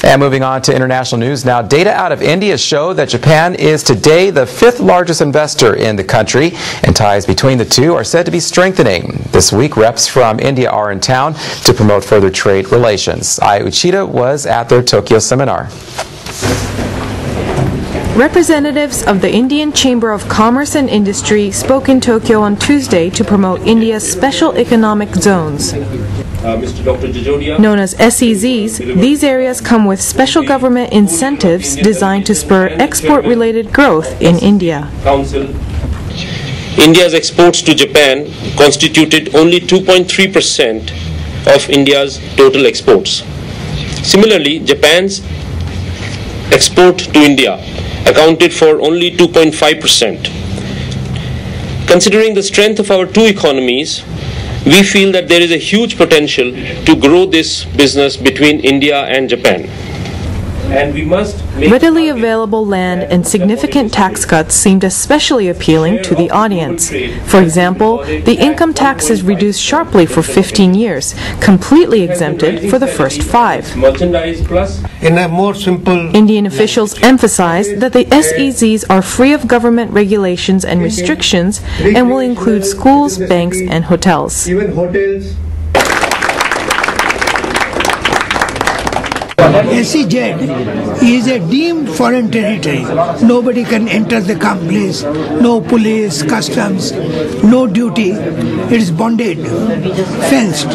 And moving on to international news now, data out of India show that Japan is today the 5th largest investor in the country, and ties between the two are said to be strengthening. This week, reps from India are in town to promote further trade relations. Ai Uchida was at their Tokyo seminar. Representatives of the Indian Chamber of Commerce and Industry spoke in Tokyo on Tuesday to promote India's special economic zones. Known as SEZs, these areas come with special government incentives designed to spur export-related growth in India. India's exports to Japan constituted only 2.3% of India's total exports. Similarly, Japan's export to India accounted for only 2.5%. Considering the strength of our two economies, we feel that there is a huge potential to grow this business between India and Japan. And we must readily available land and significant tax cuts seemed especially appealing to the audience. For example, the income tax is reduced sharply for 15 years, completely exempted for the first 5. In a more simple Indian officials emphasized that the SEZs are free of government regulations and restrictions and will include schools, banks, and hotels. even hotels. SEZ is a deemed foreign territory. Nobody can enter the place. No police, customs, no duty. It is bonded, fenced,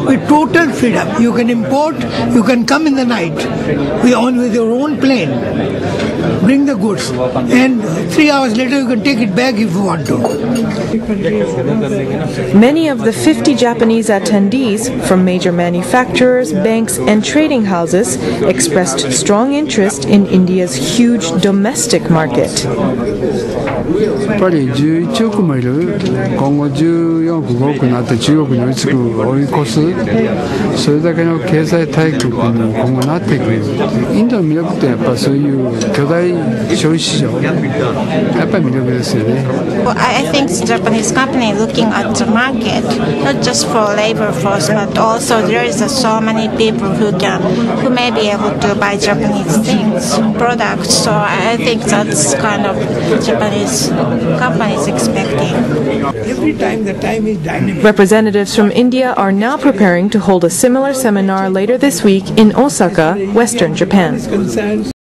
with total freedom. You can import, you can come in the night with your own plane, bring the goods, and 3 hours later you can take it back if you want to. Many of the 50 Japanese attendees from major manufacturers, banks, and trading houses expressed strong interest in India's huge domestic market. やっぱり11億もいる、今後14億、5億になって中国に追いつく、追い越す、それだけの経済大国に今後なっていく。インドの魅力ってやっぱそういう巨大消費市場、やっぱり魅力ですよね。Well, I think Japanese company looking at the market, not just for labor force, but also there is so many people who may be able to buy Japanese things, products. So I think that's kind of Japanese companies expecting. Every time the time is dynamic. Representatives from India are now preparing to hold a similar seminar later this week in Osaka, Western Japan.